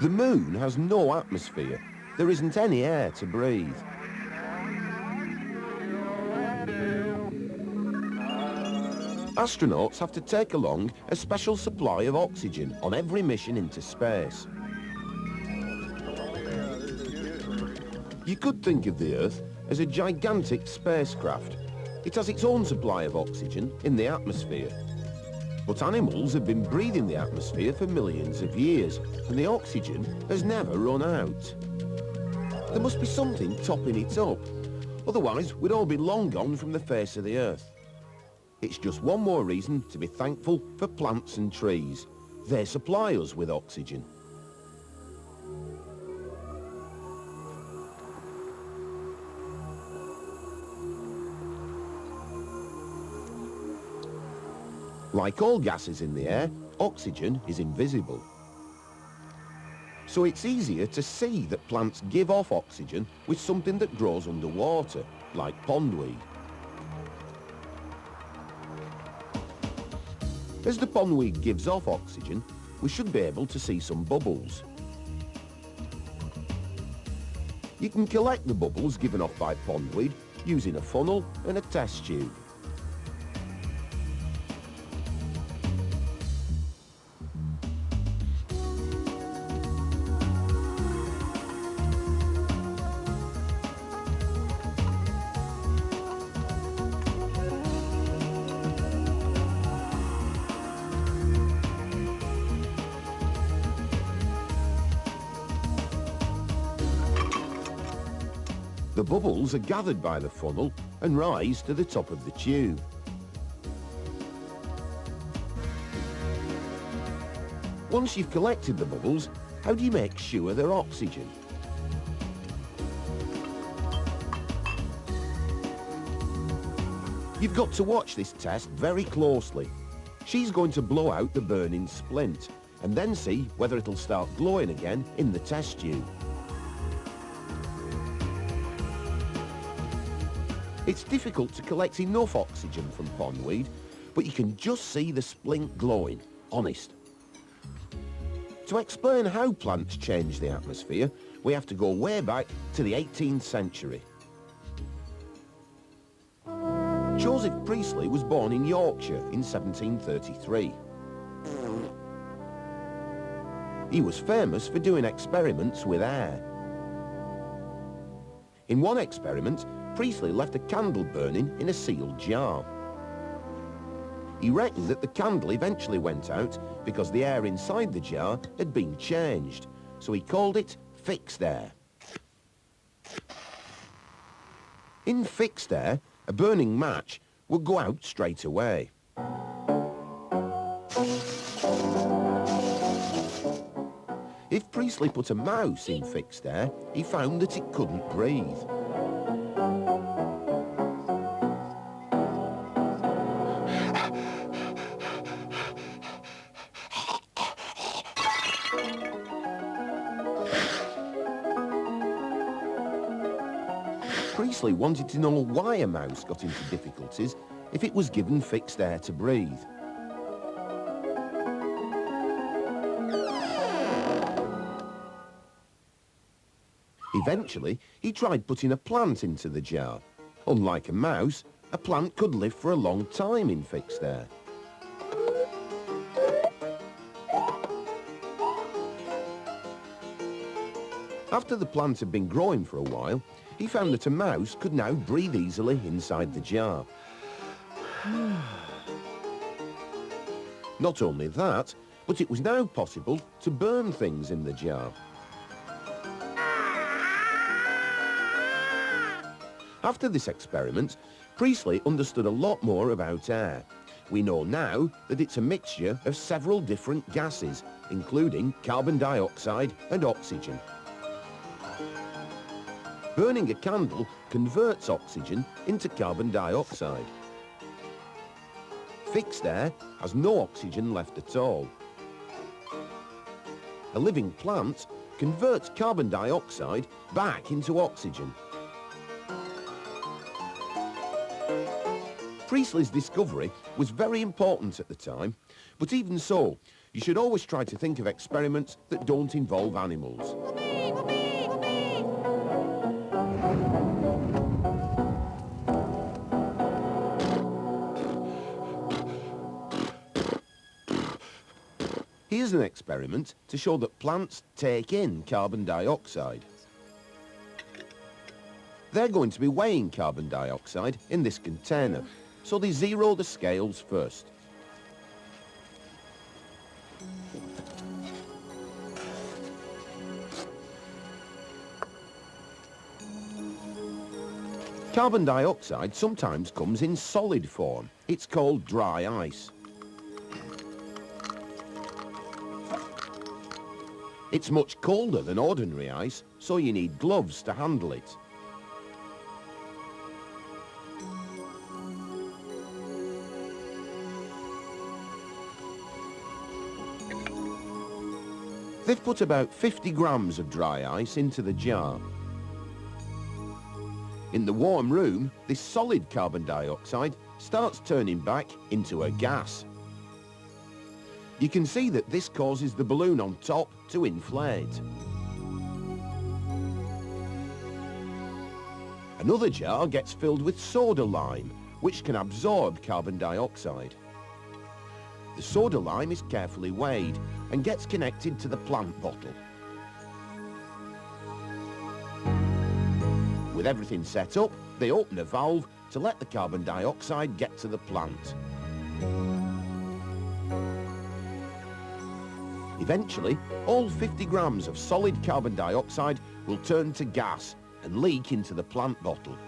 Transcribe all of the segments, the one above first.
The moon has no atmosphere. There isn't any air to breathe. Astronauts have to take along a special supply of oxygen on every mission into space. You could think of the Earth as a gigantic spacecraft. It has its own supply of oxygen in the atmosphere. But animals have been breathing the atmosphere for millions of years, and the oxygen has never run out. There must be something topping it up. Otherwise, we'd all be long gone from the face of the Earth. It's just one more reason to be thankful for plants and trees. They supply us with oxygen. Like all gases in the air, oxygen is invisible. So it's easier to see that plants give off oxygen with something that grows underwater, like pondweed. As the pondweed gives off oxygen, we should be able to see some bubbles. You can collect the bubbles given off by pondweed using a funnel and a test tube. The bubbles are gathered by the funnel and rise to the top of the tube. Once you've collected the bubbles, how do you make sure they're oxygen? You've got to watch this test very closely. She's going to blow out the burning splint and then see whether it'll start glowing again in the test tube. It's difficult to collect enough oxygen from pondweed, but you can just see the splint glowing, honest. To explain how plants change the atmosphere, we have to go way back to the 18th century. Joseph Priestley was born in Yorkshire in 1733. He was famous for doing experiments with air. In one experiment, Priestley left a candle burning in a sealed jar. He reckoned that the candle eventually went out because the air inside the jar had been changed, so he called it fixed air. In fixed air, a burning match would go out straight away. If Priestley put a mouse in fixed air, he found that it couldn't breathe. Priestley wanted to know why a mouse got into difficulties if it was given fixed air to breathe. Eventually, he tried putting a plant into the jar. Unlike a mouse, a plant could live for a long time in fixed air. After the plant had been growing for a while, he found that a mouse could now breathe easily inside the jar. Not only that, but it was now possible to burn things in the jar. After this experiment, Priestley understood a lot more about air. We know now that it's a mixture of several different gases, including carbon dioxide and oxygen. Burning a candle converts oxygen into carbon dioxide. Fixed air has no oxygen left at all. A living plant converts carbon dioxide back into oxygen. Priestley's discovery was very important at the time, but even so, You should always try to think of experiments that don't involve animals. Here's an experiment to show that plants take in carbon dioxide. They're going to be weighing carbon dioxide in this container, so they zero the scales first. Carbon dioxide sometimes comes in solid form. It's called dry ice. It's much colder than ordinary ice, so you need gloves to handle it. They've put about 50 grams of dry ice into the jar. In the warm room, this solid carbon dioxide starts turning back into a gas. You can see that this causes the balloon on top to inflate. Another jar gets filled with soda lime, which can absorb carbon dioxide. The soda lime is carefully weighed and gets connected to the plant bottle. With everything set up, they open a valve to let the carbon dioxide get to the plant. Eventually, all 50 grams of solid carbon dioxide will turn to gas and leak into the plant bottle.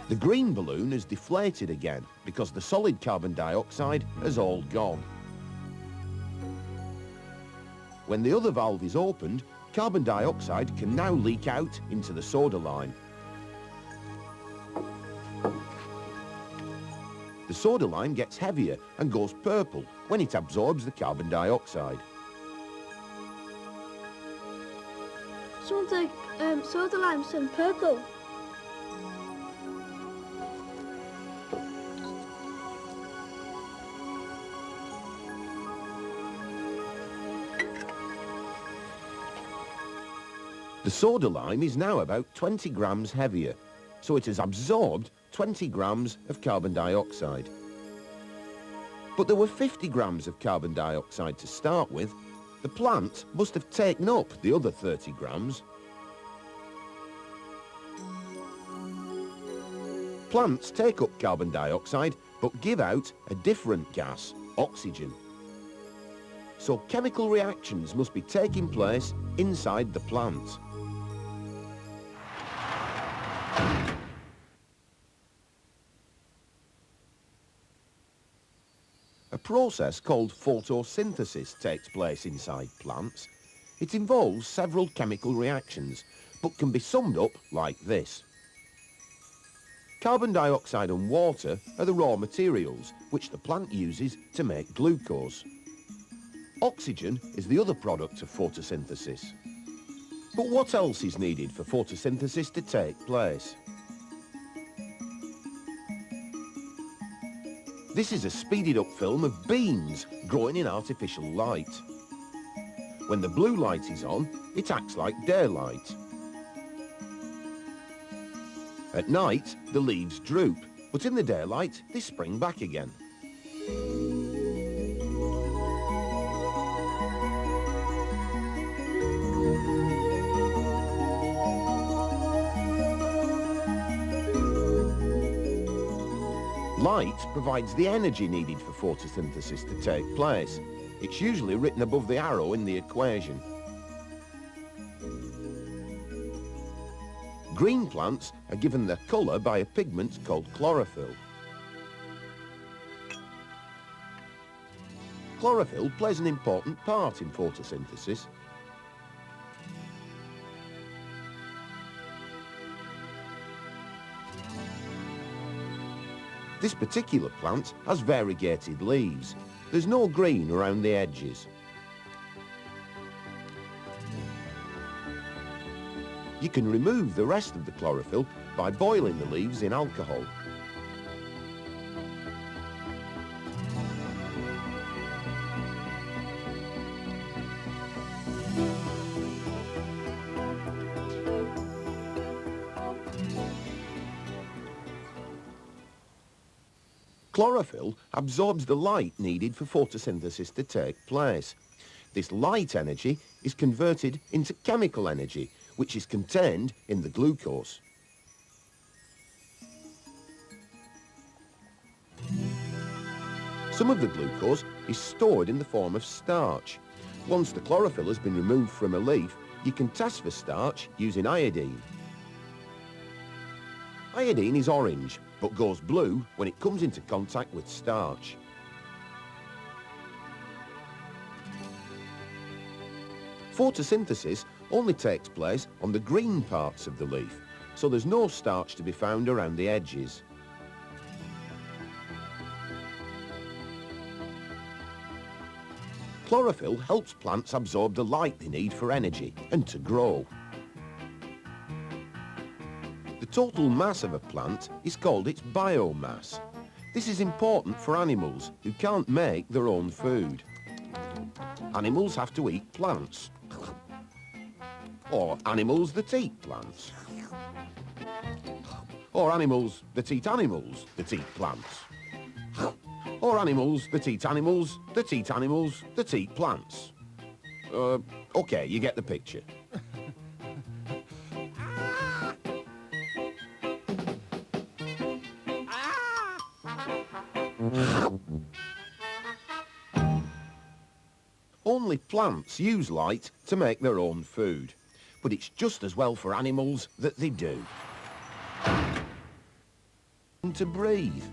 The green balloon has deflated again because the solid carbon dioxide has all gone. When the other valve is opened, carbon dioxide can now leak out into the soda lime. The soda lime gets heavier and goes purple when it absorbs the carbon dioxide. So the soda lime's turned purple. The soda lime is now about 20 grams heavier, so it has absorbed 20 grams of carbon dioxide. But there were 50 grams of carbon dioxide to start with. The plant must have taken up the other 30 grams. Plants take up carbon dioxide but give out a different gas, oxygen. So chemical reactions must be taking place inside the plant. A process called photosynthesis takes place inside plants. It involves several chemical reactions, but can be summed up like this. Carbon dioxide and water are the raw materials which the plant uses to make glucose. Oxygen is the other product of photosynthesis. But what else is needed for photosynthesis to take place? This is a speeded up film of beans growing in artificial light. When the blue light is on, it acts like daylight. At night, the leaves droop, but in the daylight, they spring back again. Light provides the energy needed for photosynthesis to take place. It's usually written above the arrow in the equation. Green plants are given their colour by a pigment called chlorophyll. Chlorophyll plays an important part in photosynthesis. This particular plant has variegated leaves. There's no green around the edges. You can remove the rest of the chlorophyll by boiling the leaves in alcohol. Chlorophyll absorbs the light needed for photosynthesis to take place. This light energy is converted into chemical energy, which is contained in the glucose. Some of the glucose is stored in the form of starch. Once the chlorophyll has been removed from a leaf, you can test for starch using iodine. Iodine is orange, but goes blue when it comes into contact with starch. Photosynthesis only takes place on the green parts of the leaf, so there's no starch to be found around the edges. Chlorophyll helps plants absorb the light they need for energy and to grow. The total mass of a plant is called its biomass. This is important for animals who can't make their own food. Animals have to eat plants. Or animals that eat plants. Or animals that eat animals that eat plants. Or animals that eat animals that eat animals that eat plants. Okay, you get the picture. Only plants use light to make their own food, but it's just as well for animals that they do. And to breathe.